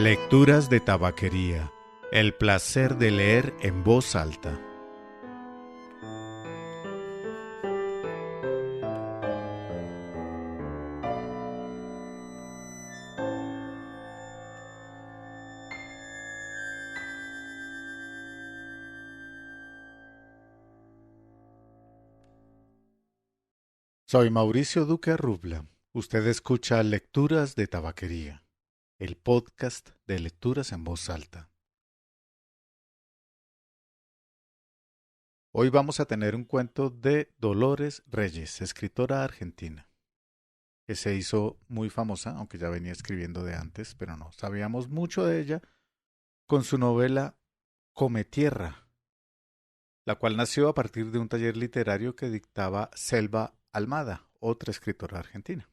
Lecturas de tabaquería. El placer de leer en voz alta. Soy Mauricio Duque Rubla. Usted escucha Lecturas de Tabaquería, el podcast de lecturas en voz alta. Hoy vamos a tener un cuento de Dolores Reyes, escritora argentina, que se hizo muy famosa, aunque ya venía escribiendo de antes, pero no sabíamos mucho de ella, con su novela Cometierra, la cual nació a partir de un taller literario que dictaba Selva Almada, otra escritora argentina.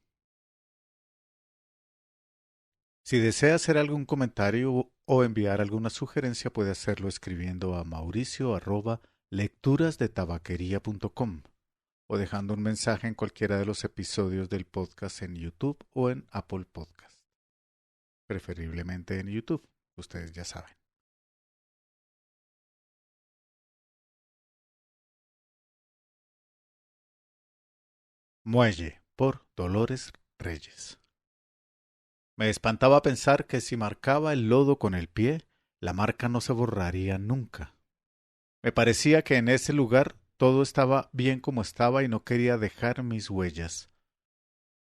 Si desea hacer algún comentario o enviar alguna sugerencia, puede hacerlo escribiendo a mauricio@lecturasdetabaquería.com o dejando un mensaje en cualquiera de los episodios del podcast en YouTube o en Apple Podcast. Preferiblemente en YouTube, ustedes ya saben. Muelle, por Dolores Reyes. Me espantaba pensar que si marcaba el lodo con el pie, la marca no se borraría nunca. Me parecía que en ese lugar todo estaba bien como estaba y no quería dejar mis huellas.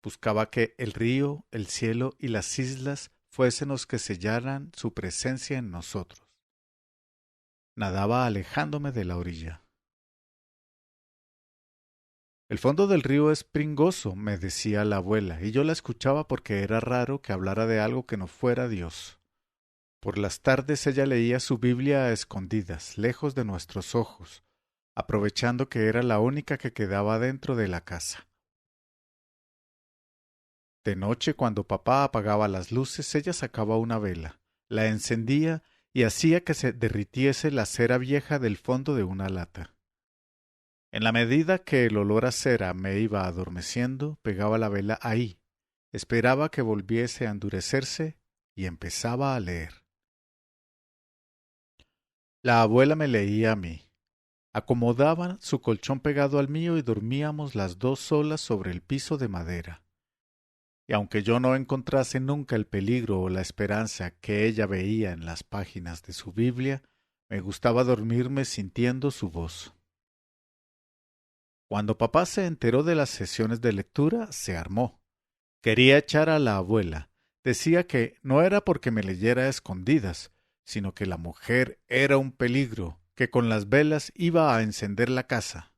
Buscaba que el río, el cielo y las islas fuesen los que sellaran su presencia en nosotros. Nadaba alejándome de la orilla. El fondo del río es pringoso, me decía la abuela, y yo la escuchaba porque era raro que hablara de algo que no fuera Dios. Por las tardes ella leía su Biblia a escondidas, lejos de nuestros ojos, aprovechando que era la única que quedaba dentro de la casa. De noche, cuando papá apagaba las luces, ella sacaba una vela, la encendía y hacía que se derritiese la cera vieja del fondo de una lata. En la medida que el olor a cera me iba adormeciendo, pegaba la vela ahí, esperaba que volviese a endurecerse y empezaba a leer. La abuela me leía a mí. Acomodaba su colchón pegado al mío y dormíamos las dos solas sobre el piso de madera. Y aunque yo no encontrase nunca el peligro o la esperanza que ella veía en las páginas de su Biblia, me gustaba dormirme sintiendo su voz. Cuando papá se enteró de las sesiones de lectura, se armó. Quería echar a la abuela. Decía que no era porque me leyera a escondidas, sino que la mujer era un peligro, que con las velas iba a encender la casa.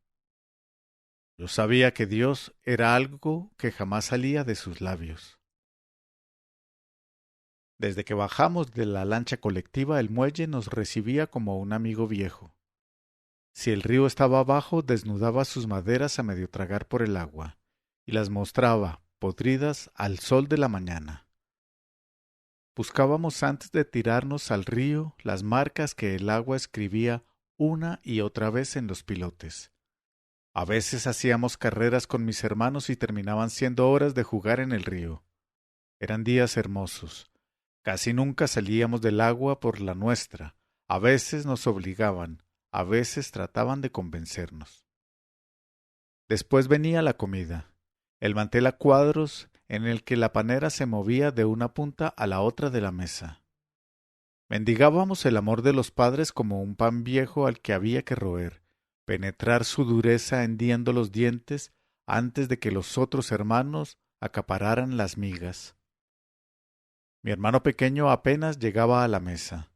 Yo sabía que Dios era algo que jamás salía de sus labios. Desde que bajamos de la lancha colectiva, el muelle nos recibía como un amigo viejo. Si el río estaba abajo, desnudaba sus maderas a medio tragar por el agua, y las mostraba, podridas, al sol de la mañana. Buscábamos antes de tirarnos al río las marcas que el agua escribía una y otra vez en los pilotes. A veces hacíamos carreras con mis hermanos y terminaban siendo horas de jugar en el río. Eran días hermosos. Casi nunca salíamos del agua por la nuestra. A veces nos obligaban, a veces trataban de convencernos. Después venía la comida, el mantel a cuadros en el que la panera se movía de una punta a la otra de la mesa. Mendigábamos el amor de los padres como un pan viejo al que había que roer, penetrar su dureza hendiendo los dientes antes de que los otros hermanos acapararan las migas. Mi hermano pequeño apenas llegaba a la mesa.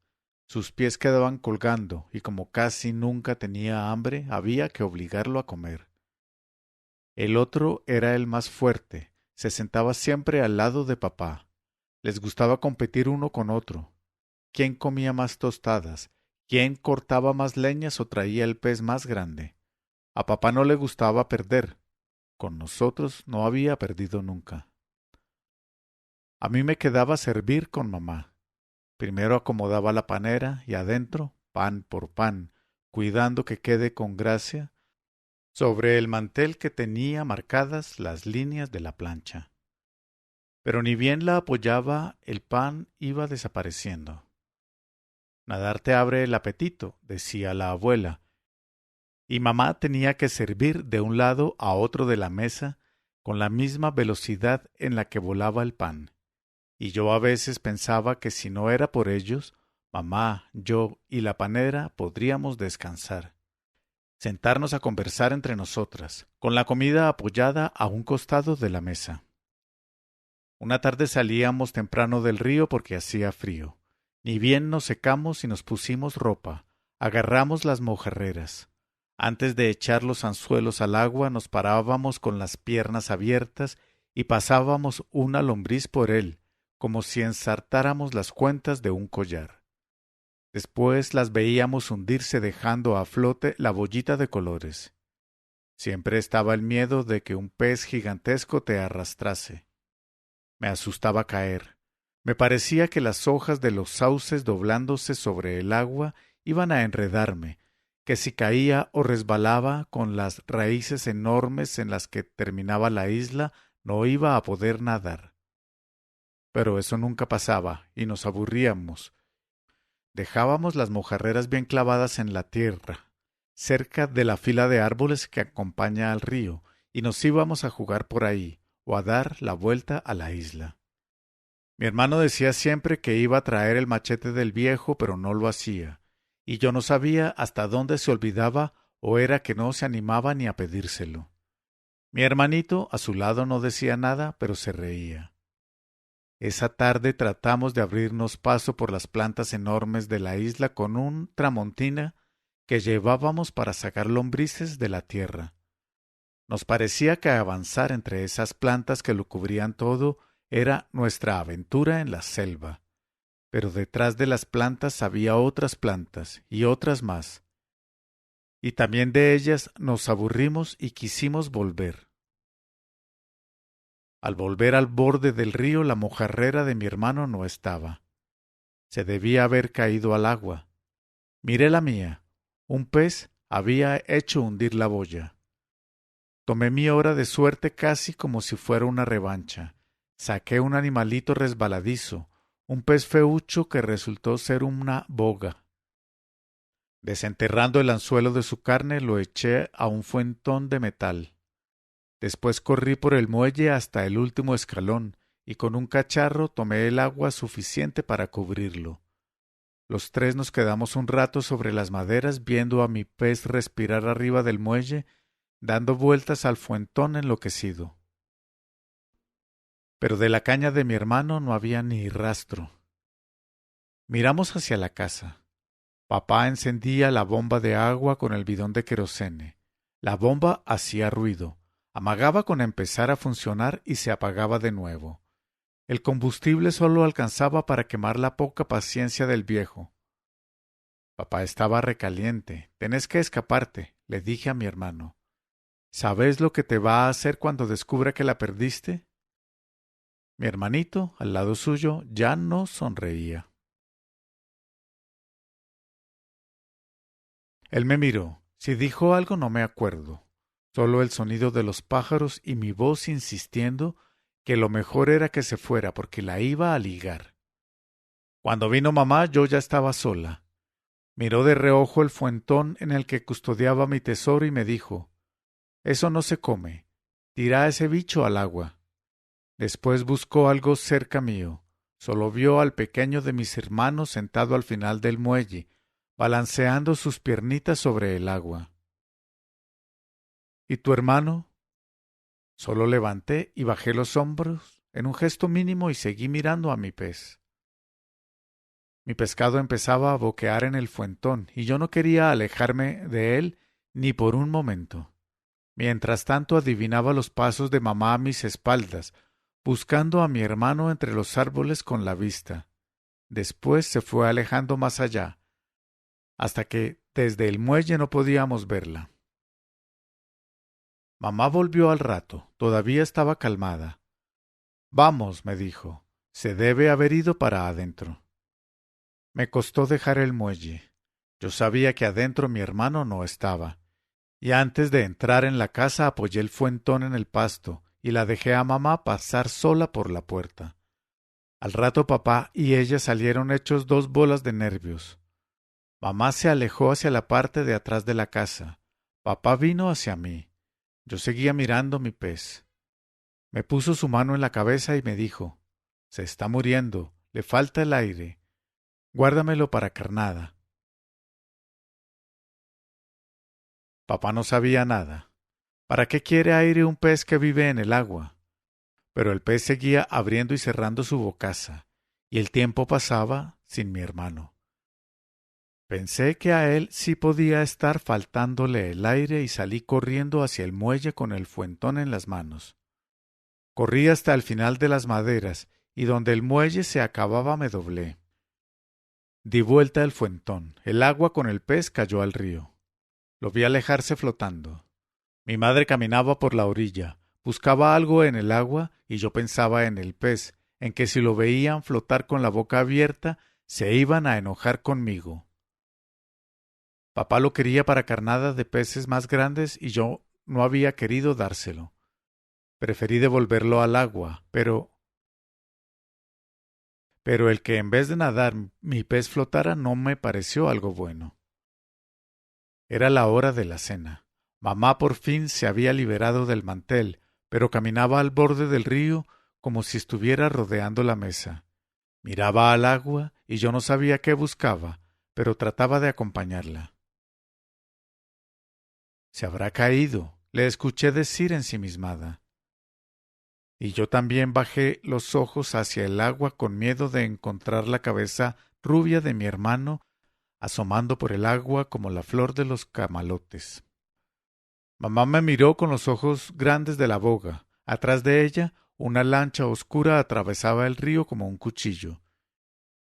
Sus pies quedaban colgando, y como casi nunca tenía hambre, había que obligarlo a comer. El otro era el más fuerte, se sentaba siempre al lado de papá. Les gustaba competir uno con otro. ¿Quién comía más tostadas? ¿Quién cortaba más leñas o traía el pez más grande? A papá no le gustaba perder. Con nosotros no había perdido nunca. A mí me quedaba servir con mamá. Primero acomodaba la panera y adentro, pan por pan, cuidando que quede con gracia, sobre el mantel que tenía marcadas las líneas de la plancha. Pero ni bien la apoyaba, el pan iba desapareciendo. Nadar te abre el apetito, decía la abuela, y mamá tenía que servir de un lado a otro de la mesa con la misma velocidad en la que volaba el pan. Y yo a veces pensaba que si no era por ellos, mamá, yo y la panera podríamos descansar, sentarnos a conversar entre nosotras, con la comida apoyada a un costado de la mesa. Una tarde salíamos temprano del río porque hacía frío. Ni bien nos secamos y nos pusimos ropa, agarramos las mojarreras. Antes de echar los anzuelos al agua nos parábamos con las piernas abiertas y pasábamos una lombriz por él, como si ensartáramos las cuentas de un collar. Después las veíamos hundirse dejando a flote la bollita de colores. Siempre estaba el miedo de que un pez gigantesco te arrastrase. Me asustaba caer. Me parecía que las hojas de los sauces doblándose sobre el agua iban a enredarme, que si caía o resbalaba con las raíces enormes en las que terminaba la isla, no iba a poder nadar. Pero eso nunca pasaba, y nos aburríamos. Dejábamos las mojarreras bien clavadas en la tierra, cerca de la fila de árboles que acompaña al río, y nos íbamos a jugar por ahí, o a dar la vuelta a la isla. Mi hermano decía siempre que iba a traer el machete del viejo, pero no lo hacía, y yo no sabía hasta dónde se olvidaba o era que no se animaba ni a pedírselo. Mi hermanito a su lado no decía nada, pero se reía. Esa tarde tratamos de abrirnos paso por las plantas enormes de la isla con un tramontina que llevábamos para sacar lombrices de la tierra. Nos parecía que avanzar entre esas plantas que lo cubrían todo era nuestra aventura en la selva. Pero detrás de las plantas había otras plantas y otras más. Y también de ellas nos aburrimos y quisimos volver. Al volver al borde del río, la mojarrera de mi hermano no estaba. Se debía haber caído al agua. Miré la mía. Un pez había hecho hundir la boya. Tomé mi hora de suerte casi como si fuera una revancha. Saqué un animalito resbaladizo, un pez feucho que resultó ser una boga. Desenterrando el anzuelo de su carne, lo eché a un fuentón de metal. Después corrí por el muelle hasta el último escalón, y con un cacharro tomé el agua suficiente para cubrirlo. Los tres nos quedamos un rato sobre las maderas viendo a mi pez respirar arriba del muelle, dando vueltas al fuentón enloquecido. Pero de la caña de mi hermano no había ni rastro. Miramos hacia la casa. Papá encendía la bomba de agua con el bidón de querosene. La bomba hacía ruido, amagaba con empezar a funcionar y se apagaba de nuevo. El combustible solo alcanzaba para quemar la poca paciencia del viejo. Papá estaba recaliente. Tenés que escaparte, le dije a mi hermano. ¿Sabes lo que te va a hacer cuando descubra que la perdiste? Mi hermanito, al lado suyo, ya no sonreía. Él me miró. Si dijo algo no me acuerdo. Solo el sonido de los pájaros y mi voz insistiendo que lo mejor era que se fuera porque la iba a ligar. Cuando vino mamá yo ya estaba sola. Miró de reojo el fuentón en el que custodiaba mi tesoro y me dijo: «Eso no se come. Tira a ese bicho al agua». Después buscó algo cerca mío. Solo vio al pequeño de mis hermanos sentado al final del muelle, balanceando sus piernitas sobre el agua. ¿Y tu hermano? Solo levanté y bajé los hombros en un gesto mínimo y seguí mirando a mi pez. Mi pescado empezaba a boquear en el fuentón y yo no quería alejarme de él ni por un momento. Mientras tanto adivinaba los pasos de mamá a mis espaldas, buscando a mi hermano entre los árboles con la vista. Después se fue alejando más allá, hasta que desde el muelle no podíamos verla. Mamá volvió al rato, todavía estaba calmada. «Vamos», me dijo, «se debe haber ido para adentro». Me costó dejar el muelle. Yo sabía que adentro mi hermano no estaba, y antes de entrar en la casa apoyé el fuentón en el pasto y la dejé a mamá pasar sola por la puerta. Al rato papá y ella salieron hechos dos bolas de nervios. Mamá se alejó hacia la parte de atrás de la casa. Papá vino hacia mí. Yo seguía mirando mi pez. Me puso su mano en la cabeza y me dijo: «Se está muriendo, le falta el aire. Guárdamelo para carnada». Papá no sabía nada. ¿Para qué quiere aire un pez que vive en el agua? Pero el pez seguía abriendo y cerrando su bocaza, y el tiempo pasaba sin mi hermano. Pensé que a él sí podía estar faltándole el aire y salí corriendo hacia el muelle con el fuentón en las manos. Corrí hasta el final de las maderas y donde el muelle se acababa me doblé. Di vuelta el fuentón. El agua con el pez cayó al río. Lo vi alejarse flotando. Mi madre caminaba por la orilla, buscaba algo en el agua y yo pensaba en el pez, en que si lo veían flotar con la boca abierta, se iban a enojar conmigo. Papá lo quería para carnada de peces más grandes y yo no había querido dárselo. Preferí devolverlo al agua, pero el que en vez de nadar mi pez flotara no me pareció algo bueno. Era la hora de la cena. Mamá por fin se había liberado del mantel, pero caminaba al borde del río como si estuviera rodeando la mesa. Miraba al agua y yo no sabía qué buscaba, pero trataba de acompañarla. «Se habrá caído», le escuché decir ensimismada. Y yo también bajé los ojos hacia el agua con miedo de encontrar la cabeza rubia de mi hermano asomando por el agua como la flor de los camalotes. Mamá me miró con los ojos grandes de la boga. Atrás de ella, una lancha oscura atravesaba el río como un cuchillo,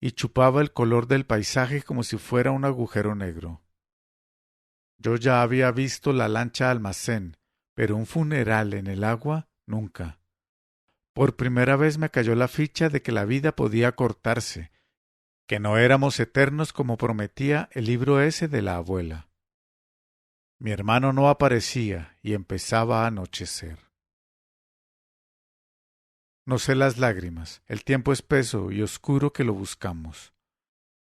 y chupaba el color del paisaje como si fuera un agujero negro. Yo ya había visto la lancha almacén, pero un funeral en el agua nunca. Por primera vez me cayó la ficha de que la vida podía cortarse, que no éramos eternos como prometía el libro ese de la abuela. Mi hermano no aparecía y empezaba a anochecer. No sé las lágrimas, el tiempo espeso y oscuro que lo buscamos.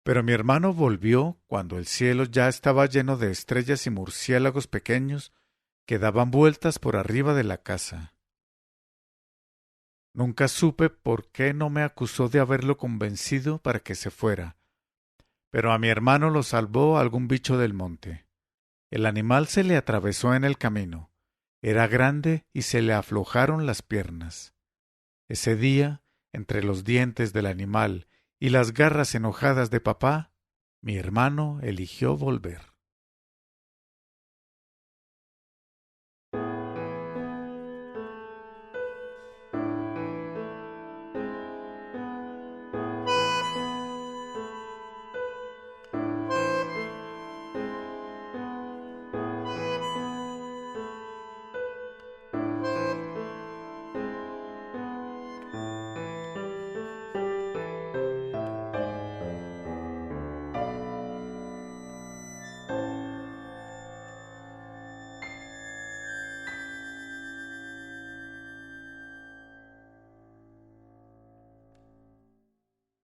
Pero mi hermano volvió cuando el cielo ya estaba lleno de estrellas y murciélagos pequeños que daban vueltas por arriba de la casa. Nunca supe por qué no me acusó de haberlo convencido para que se fuera, pero a mi hermano lo salvó algún bicho del monte. El animal se le atravesó en el camino. Era grande y se le aflojaron las piernas. Ese día, entre los dientes del animal y las garras enojadas de papá, mi hermano eligió volver.